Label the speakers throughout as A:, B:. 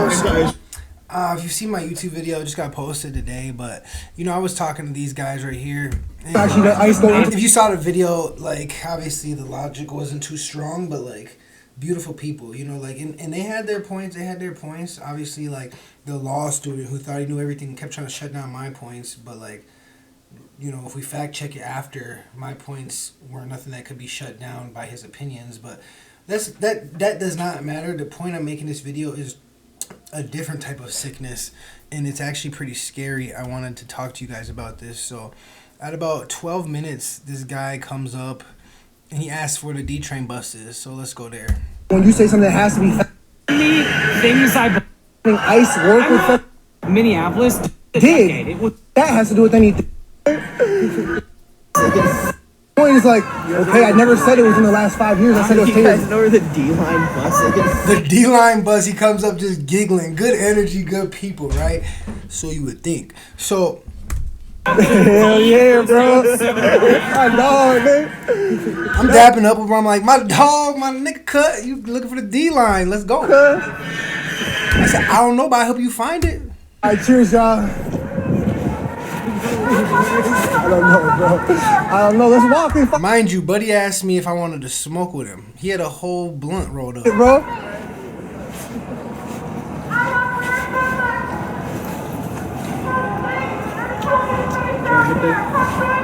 A: If you see my YouTube video, it just got posted today, but you know, I was talking to these guys right here.
B: Actually, the ice going.
A: If you saw the video, like obviously the logic wasn't too strong, but like beautiful people, you know, like and they had their points. They had their points. Obviously, like the law student who thought he knew everything kept trying to shut down my points, but like, you know, if we fact check it after, my points were nothing that could be shut down by his opinions. But that does not matter. The point I'm making this video is a different type of sickness, and it's actually pretty scary. I wanted to talk to you guys about this. So at about 12 minutes, this guy comes up and he asks where the D train bus is. So let's go there.
B: When you say something that has to be
C: things I
B: ice work with
C: Minneapolis
B: did, that has to do with anything. Point is like, okay, I never said it was in the last 5 years. I said it was 10 years.
D: You guys know where the D-line bus is?
A: The D-line bus, he comes up just giggling. Good energy, good people, right? So you would think. So
B: hell yeah, bro. My dog, man.
A: I'm dapping up with him. I'm like, my dog, my nigga cut. You looking for the D-line. Let's go. I said, I don't know, but I hope you find it.
B: All right, cheers, y'all. I don't know, bro. I don't know. Let's walk in.
A: Mind you, buddy asked me if I wanted to smoke with him. He had a whole blunt rolled up.
B: Bro.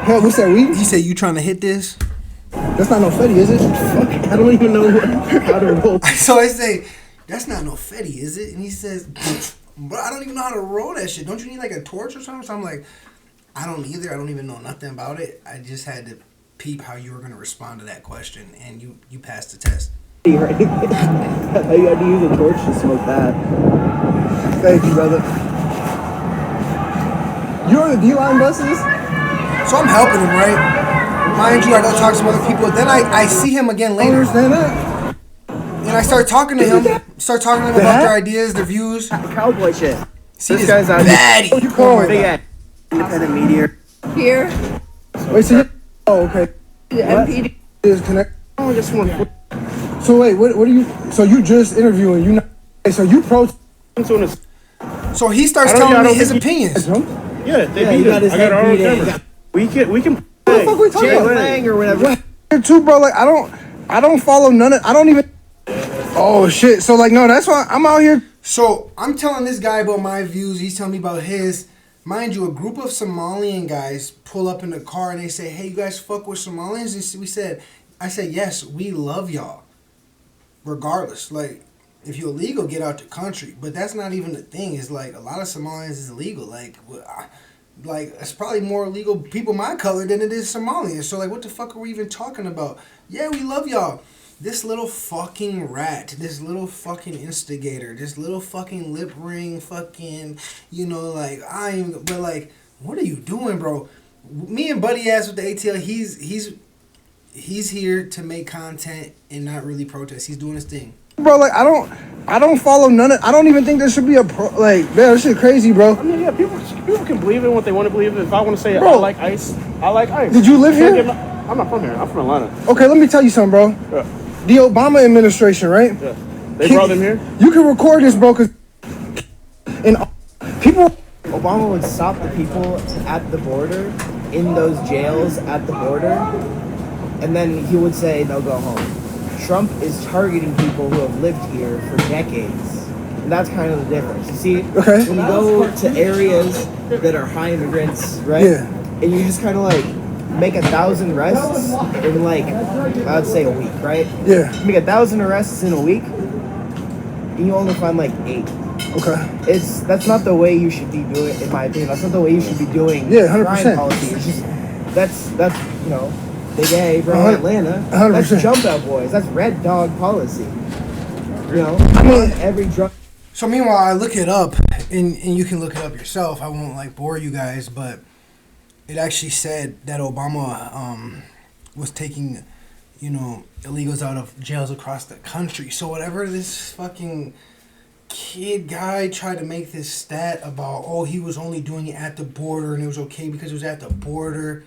B: Hell, what's that weed?
A: He said, you trying to hit this?
B: That's not no Fetty, is it? Fuck, I don't even know how to roll.
A: So I say, that's not no Fetty, is it? And he says, bro, I don't even know how to roll that shit. Don't you need like a torch or something? So I'm like, I don't either. I don't even know nothing about it. I just had to peep how you were going to respond to that question, and you passed the test.
D: You had to use a torch to smoke that.
B: Thank you, brother. You're on the D-line buses?
A: So I'm helping him, right? Mind you, I go talk to some other people. Then I see him again later.
B: Understand that?
A: And I start talking to him. Start talking to him about their ideas, their views.
D: Cowboy shit.
A: See
D: This
A: this
D: guy's out
A: baddie.
B: What you calling
D: Big
B: that?
D: ass independent media.
E: Here,
B: Wait, so you... Oh, okay.
E: the MPD.
B: Is connect...
D: Oh, just one.
B: So wait, what are you... So you just interviewing, you not... Hey, so you pro...
A: So he starts telling me his opinions.
F: Yeah, they
D: Yeah,
F: beat
D: you got
F: him.
D: his
F: I got our
D: head
F: own
D: beat in.
F: cameras. We can.
B: What the fuck we talking
D: Jay
B: about?
D: Lang or whatever.
B: Here too, bro. Like I don't follow none of. I don't even. Oh shit. So like no, that's why I'm out here.
A: So I'm telling this guy about my views. He's telling me about his. Mind you, a group of Somalian guys pull up in the car and they say, "Hey, you guys fuck with Somalians?" And I said, "Yes, we love y'all. Regardless, like if you're illegal, get out the country." But that's not even the thing. It's like a lot of Somalians is illegal. Like it's probably more illegal people my color than it is Somalians. So like, what the fuck are we even talking about? Yeah, we love y'all. This little fucking rat, this little fucking instigator, this little fucking lip ring, fucking, you know, like but like, what are you doing, bro? Me and Buddy ass with the ATL, he's here to make content and not really protest. He's doing his thing.
B: Bro, like I don't follow none of. I don't even think there should be a pro. Like man, this shit crazy, bro.
F: I mean, yeah, people can believe in what they want to believe in. If I want to say
B: Bro.
F: I like ice, I like ice.
B: Did you live here?
F: I'm not from here. I'm from Atlanta.
B: Okay, let me tell you something, bro.
F: Yeah.
B: The Obama administration, right?
F: Yeah. They brought them here.
B: You can record this, bro, cause and people.
D: Obama would stop the people at the border, in those jails at the border, and then he would say they'll go home. Trump is targeting people who have lived here for decades. And that's kind of the difference. You see,
B: Okay.
D: when you go to areas that are high immigrants, right?
B: Yeah.
D: And you just kind of like make 1,000 arrests in like, I'd say a week, right?
B: Yeah.
D: You make 1,000 arrests in a week, and you only find like 8.
B: Okay.
D: That's not the way you should be doing, in my opinion. That's not the way you should be doing
B: Yeah,
D: crime
B: 100%.
D: policy. It's just that's you know, Big A, bro,
B: 100%.
D: Atlanta.
B: 100%.
D: That's jump out boys. That's red dog policy. You know,
B: I mean-
D: every drug.
A: So meanwhile, I look it up, and you can look it up yourself. I won't like bore you guys, but it actually said that Obama was taking, you know, illegals out of jails across the country. So whatever this fucking kid guy tried to make this stat about, oh, he was only doing it at the border and it was okay because it was at the border.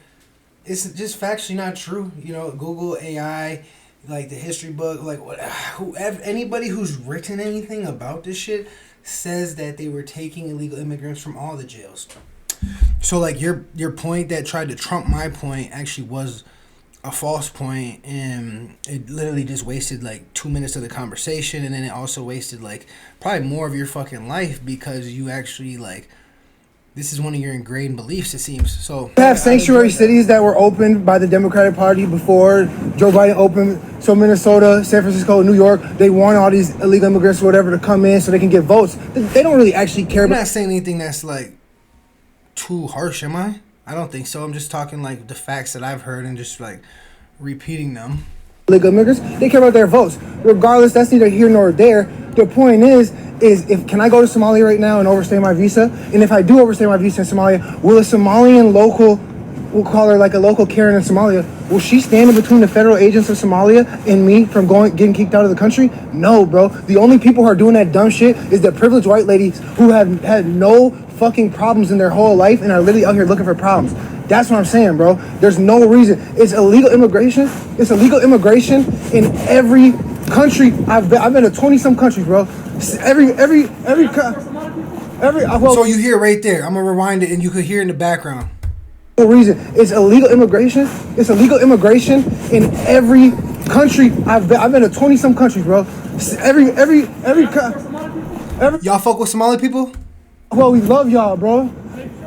A: It's just factually not true. You know, Google AI, like the history book, like whoever, anybody who's written anything about this shit says that they were taking illegal immigrants from all the jails. So like your point that tried to trump my point actually was a false point, and it literally just wasted like 2 minutes of the conversation, and then it also wasted like probably more of your fucking life because you actually like this is one of your ingrained beliefs, it seems. So
B: We have sanctuary cities that were opened by the Democratic Party before Joe Biden opened. So Minnesota, San Francisco, New York, they want all these illegal immigrants or whatever to come in so they can get votes. They don't really actually care
A: I'm
B: about
A: not saying anything that's like too harsh, am I? I don't think so. I'm just talking like the facts that I've heard and just like repeating them.
B: illegal immigrants. They care about their votes. Regardless, that's neither here nor there. The point is if can I go to Somalia right now and overstay my visa? And if I do overstay my visa in Somalia, will a Somalian local, we'll call her like a local Karen in Somalia, will she stand in between the federal agents of Somalia and me from getting kicked out of the country? No, bro. The only people who are doing that dumb shit is the privileged white ladies who have had no fucking problems in their whole life and are literally out here looking for problems. That's what I'm saying, bro. There's no reason. It's illegal immigration. It's illegal immigration in every country. I've been to 20-some countries, bro.
A: So you hear right there. I'm gonna rewind it, and you could hear in the background.
B: No reason. It's illegal immigration. It's illegal immigration in every country. I've been to 20-some countries, bro.
A: Y'all fuck with Somali people?
B: Well, we love y'all, bro.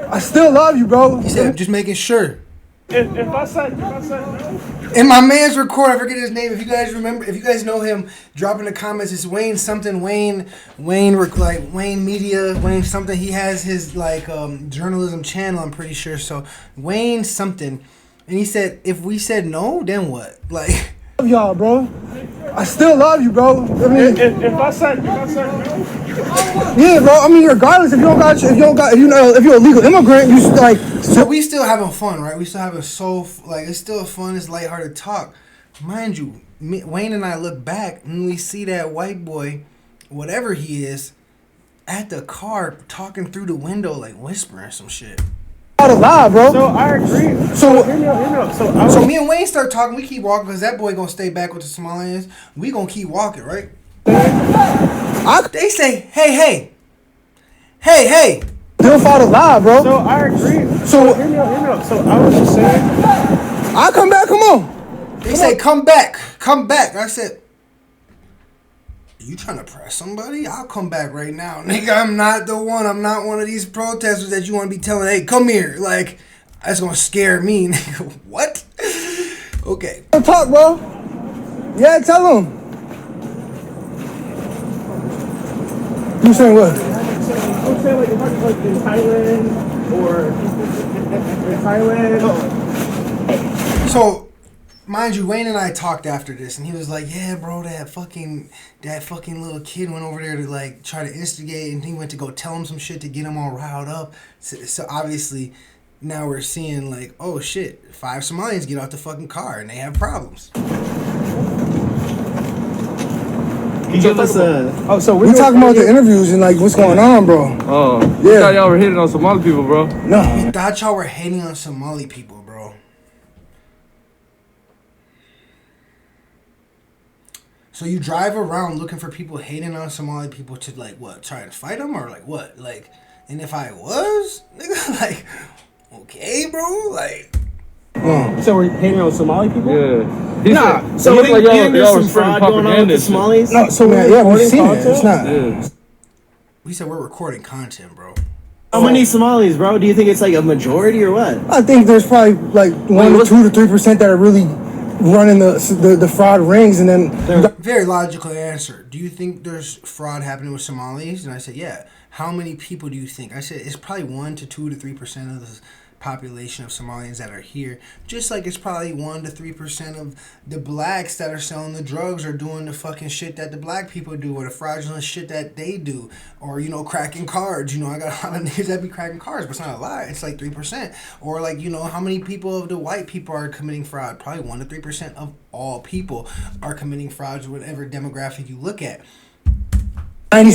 B: I still love you, bro.
A: He said, just making sure.
F: If I said no.
A: And my man's record, I forget his name. If you guys remember, if you guys know him, drop in the comments. It's Wayne something. Wayne Media. Wayne something. He has his like journalism channel. I'm pretty sure. So Wayne something, and he said, if we said no, then what? Like,
B: Love y'all, bro. I still love you, bro. I mean,
F: If I said no.
B: yeah, bro. I mean, regardless, if you're a legal immigrant, you like.
A: so we still having fun, right? We still having it's still fun. It's lighthearted talk, mind you. Wayne and I look back and we see that white boy, whatever he is, at the car talking through the window, like whispering some shit.
B: Out of lie, bro.
F: So I agree.
B: So-
F: hear me out.
A: So me and Wayne start talking. We keep walking because that boy gonna stay back with the Somalians. We gonna keep walking, right? They say, hey.
B: Still fought a lie, bro.
F: So I agree.
B: So-
F: hear me out. So I was just saying.
B: I'll come back. Come on.
A: They say, come back. I said, you trying to press somebody? I'll come back right now. Nigga, I'm not the one. I'm not one of these protesters that you want to be telling, hey, come here. Like, that's going to scare me. Nigga, what? Okay.
B: Don't talk, bro. Yeah, tell him. You saying what?
F: I would say like if I was like in Thailand or in Thailand.
A: So, mind you, Wayne and I talked after this, and he was like, yeah, bro, that fucking little kid went over there to, like, try to instigate, and he went to go tell him some shit to get him all riled up. So obviously, now we're seeing, like, oh, shit, 5 Somalians get out the fucking car, and they have problems.
D: You give us a.
F: Oh, so
B: We talking about the interviews and, like, what's going on, bro.
F: Oh,
B: Yeah.
F: thought y'all were hitting on Somali people, bro.
B: No.
A: Thought y'all were hating on Somali people, bro. So you drive around looking for people hating on Somali people to, like, what, try and fight them, or, like, what? Like, and if I was, nigga, like, okay, bro, like...
F: So we're hating on Somali people? Yeah.
D: Nah, so we think there's some fraud going on with the Somalis?
B: No, so yeah, we've seen it. It's not.
F: Yeah.
A: We said we're recording content, bro.
D: How many Somalis, bro? Do you think it's like a majority or what?
B: I think there's probably like 2 to 3% that are really running the fraud rings, and then
A: Very logical answer. Do you think there's fraud happening with Somalis? And I said, yeah. How many people do you think? I said it's probably 1 to 2 to 3% of the population of Somalians that are here. Just like it's probably 1 to 3% of the blacks that are selling the drugs or doing the fucking shit that the black people do, or the fraudulent shit that they do, or, you know, cracking cards. You know, I got a lot of niggas that be cracking cards, but it's not a lie. It's like 3%. Or, like, you know, how many people of the white people are committing fraud? Probably 1 to 3% of all people are committing frauds, whatever demographic you look at.
B: I mean,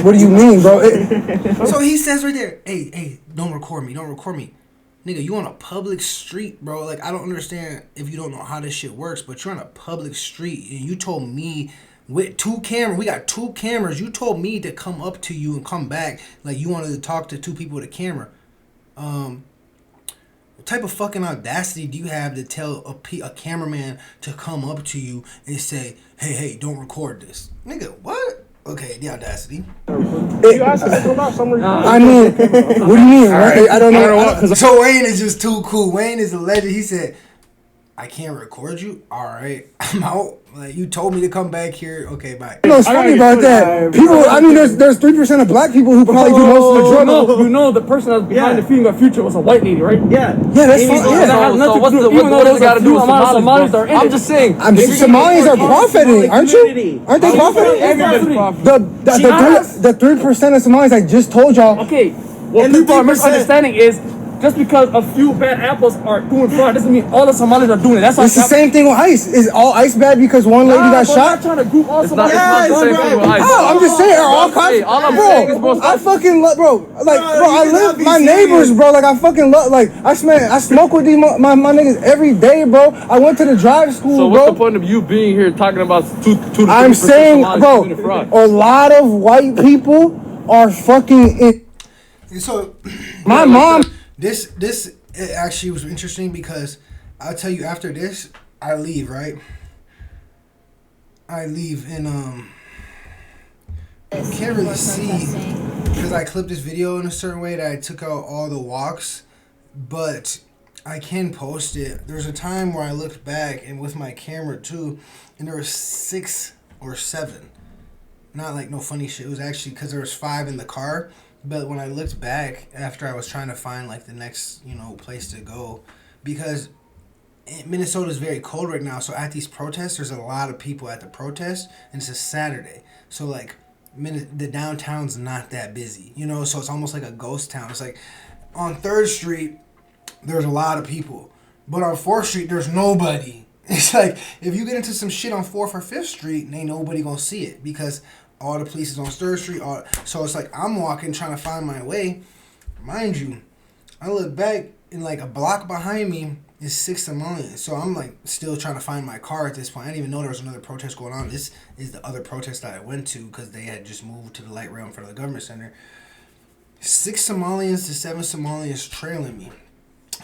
B: what do you mean, bro?
A: So he says right there, hey, don't record me. Nigga, you on a public street, bro. Like, I don't understand if you don't know how this shit works, but you're on a public street, and you told me with 2 cameras. We got 2 cameras. You told me to come up to you and come back. Like, you wanted to talk to 2 people with a camera. What type of fucking audacity do you have to tell a cameraman to come up to you and say, hey, don't record this? Nigga, what? Okay, the audacity.
F: You asked us to go back somewhere.
B: I mean, what do you mean? I don't know.
A: So Wayne is just too cool. Wayne is a legend. He said, I can't record you. All right, I'm out. Like, you told me to come back here. Okay, bye.
B: You know, it's funny about that. People, I mean, there's 3% of black people who probably do most of the drug.
F: You know the person that was behind the Feeding Our Future was a white lady, right?
D: Yeah.
B: Yeah, that's fine. Yeah.
F: So what does it got to do with Somalis?
E: I'm just saying.
B: Somalians are profiting, aren't you? Aren't they profiting?
F: Everybody's profiting.
B: The 3% of Somalis I just told y'all.
F: Okay, what people are misunderstanding is just because a few bad apples are doing fraud doesn't mean all the Somalis are doing it. That's
B: It's the same thing with ICE. Is all ICE bad because one lady got shot?
F: I'm not trying to group all Somalis.
B: Oh, I'm just saying, are all cops? Bro, I fucking love, bro. Like, bro, I live my neighbors, bro. Like, I fucking love, like, I smoke with these my niggas every day, bro. I went to the drive school,
E: So
B: bro.
E: what's the point of you being here talking about two to
B: I'm saying, bro,
E: committing fraud?
B: a lot of white people are fucking.
A: So,
B: My mom.
A: This it actually was interesting because I'll tell you, after this, I leave, right? I leave and you can't really see because I clipped this video in a certain way that I took out all the walks, but I can post it. There's a time where I looked back and with my camera too, and there was 6 or 7. Not like no funny shit. It was actually because there was 5 in the car. But when I looked back after I was trying to find like the next, place to go, because Minnesota is very cold right now. So at these protests, there's a lot of people at the protest, and it's a Saturday. So like the downtown's not that busy, so it's almost like a ghost town. It's like on 3rd Street, there's a lot of people, but on 4th Street, there's nobody. It's like if you get into some shit on 4th or 5th Street, ain't nobody gonna see it because all the police is on 3rd Street. So it's like I'm walking trying to find my way. Mind you, I look back and like a block behind me is 6 Somalians. So I'm like still trying to find my car at this point. I didn't even know there was another protest going on. This is the other protest that I went to because they had just moved to the light rail in front of the government center. 6 Somalians to 7 Somalians trailing me.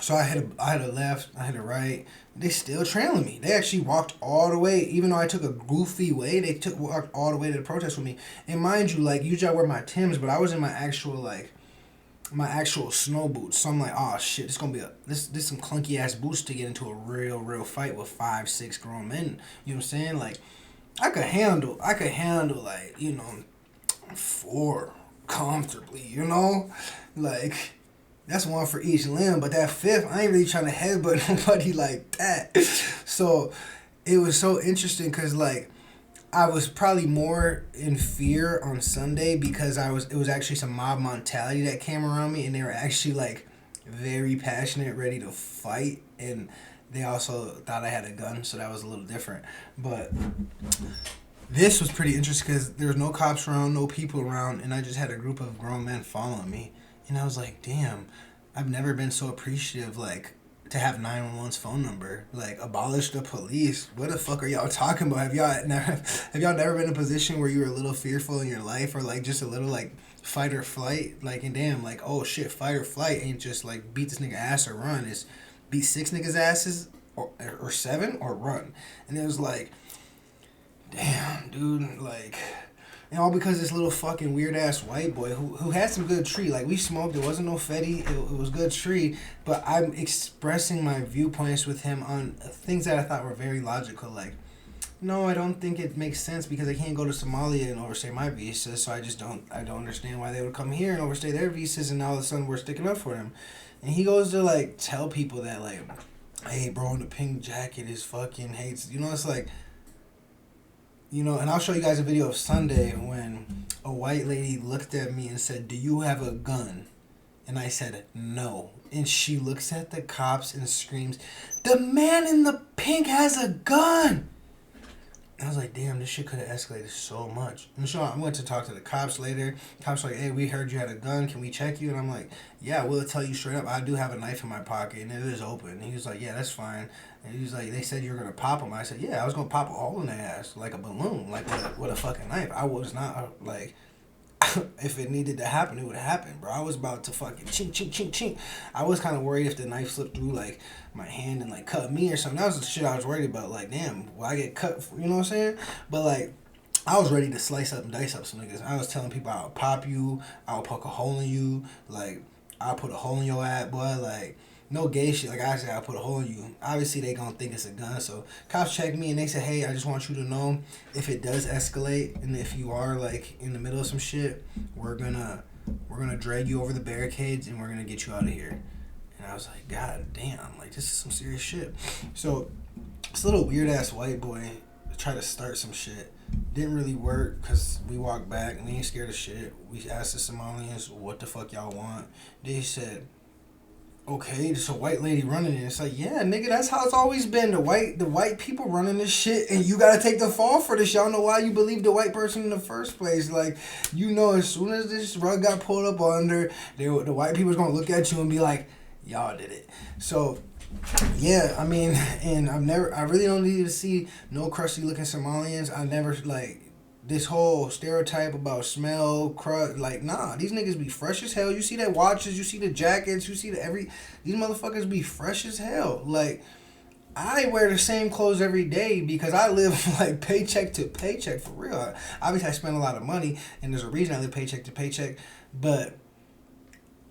A: So I had a left, I had a right. They still trailing me. They actually walked all the way, even though I took a goofy way. They walked all the way to the protest with me. And mind you, like usually I wear my Timbs, but I was in my actual snow boots. So I'm like, oh shit, this gonna be this some clunky ass boots to get into a real fight with 5, 6 grown men. You know what I'm saying? Like I could handle like 4 comfortably. Like. That's 1 for each limb, but that 5th, I ain't really trying to headbutt nobody like that. So it was so interesting because like I was probably more in fear on Sunday because it was actually some mob mentality that came around me, and they were actually like very passionate, ready to fight, and they also thought I had a gun, so that was a little different. But this was pretty interesting because there was no cops around, no people around, and I just had a group of grown men following me. And I was like, damn, I've never been so appreciative, like, to have 911's phone number. Like, abolish the police. What the fuck are y'all talking about? Have y'all never been in a position where you were a little fearful in your life or, like, just a little, like, fight or flight? Like, and damn, like, oh, shit, fight or flight ain't just, like, beat this nigga ass or run. It's beat 6 niggas' asses or 7 or run. And it was like, damn, dude, like... And all because this little fucking weird ass white boy who had some good tree. Like we smoked, it wasn't no fetty, it was good tree. But I'm expressing my viewpoints with him on things that I thought were very logical. Like, no, I don't think it makes sense because I can't go to Somalia and overstay my visa. So I don't understand why they would come here and overstay their visas. And all of a sudden we're sticking up for them. And he goes to like tell people that like, hey bro, in the pink jacket is fucking hates. It's like. And I'll show you guys a video of Sunday when a white lady looked at me and said, do you have a gun? And I said, no. And she looks at the cops and screams, the man in the pink has a gun. I was like, damn, this shit could have escalated so much. And so I went to talk to the cops later. Cops were like, hey, we heard you had a gun. Can we check you? And I'm like, yeah, we'll tell you straight up. I do have a knife in my pocket, and it is open. And he was like, yeah, that's fine. And he was like, they said you were going to pop them. I said, yeah, I was going to pop a hole in their ass like a balloon, like with a fucking knife. I was not, like... if it needed to happen, it would happen, bro. I was about to fucking chink, chink, chink, chink. I was kind of worried if the knife slipped through, like, my hand and, like, cut me or something. That was the shit I was worried about. Like, damn, will I get cut? You know what I'm saying? But, like, I was ready to slice up and dice up some niggas. I was telling people I'll pop you. I'll poke a hole in you. Like, I'll put a hole in your ass, boy. Like, no gay shit. Like I said, I'll put a hole in you. Obviously, they gonna think it's a gun. So, cops checked me and they said, hey, I just want you to know if it does escalate and if you are, like, in the middle of some shit, we're gonna drag you over the barricades and we're gonna get you out of here. And I was like, God damn, like, this is some serious shit. So, this little weird-ass white boy tried to start some shit. Didn't really work because we walked back. We ain't scared of shit. We asked the Somalians, what the fuck y'all want? They said, okay, there's a white lady running it. It's like, yeah, nigga, that's how it's always been. The white people running this shit, and you gotta take the fall for this. Y'all know why you believe the white person in the first place. Like, you know, as soon as this rug got pulled up under, the white people's gonna look at you and be like, y'all did it. So, yeah, I mean, and I really don't need to see no crusty looking Somalians. I never, like, this whole stereotype about smell, like, nah, these niggas be fresh as hell. You see their watches, you see the jackets, you see these motherfuckers be fresh as hell. Like, I wear the same clothes every day because I live, like, paycheck to paycheck, for real. Obviously, I spend a lot of money, and there's a reason I live paycheck to paycheck, but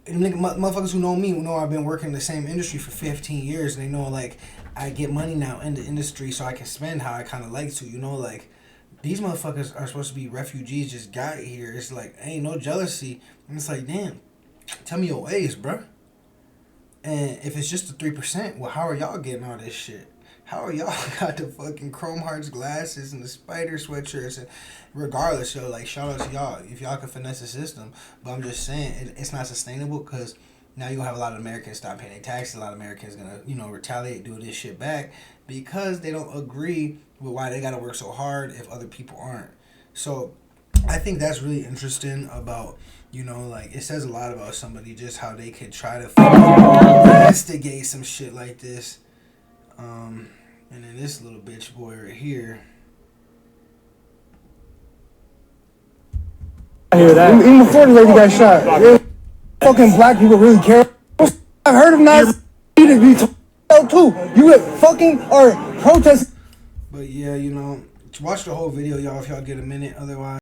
A: motherfuckers who know me know I've been working in the same industry for 15 years, and they know, like, I get money now in the industry so I can spend how I kind of like to, you know, like, these motherfuckers are supposed to be refugees, just got here. It's like, ain't no jealousy. And it's like, damn, tell me your ways, bruh. And if it's just the 3%, well, how are y'all getting all this shit? How are y'all got the fucking Chrome Hearts glasses and the spider sweatshirts? And regardless, yo, like, shout out to y'all if y'all can finesse the system. But I'm just saying, it's not sustainable because now you'll have a lot of Americans stop paying their taxes. A lot of Americans gonna, you know, retaliate, do this shit back because they don't agree with why they gotta work so hard if other people aren't. So I think that's really interesting about, you know, like, it says a lot about somebody just how they could try to instigate some shit like this. And then this little bitch boy right here.
B: I hear that. Even before the lady got shot, fucking black people really care. I've heard of not to be told too. You get fucking or protest.
A: But yeah, you know, watch the whole video, y'all, if y'all get a minute. Otherwise.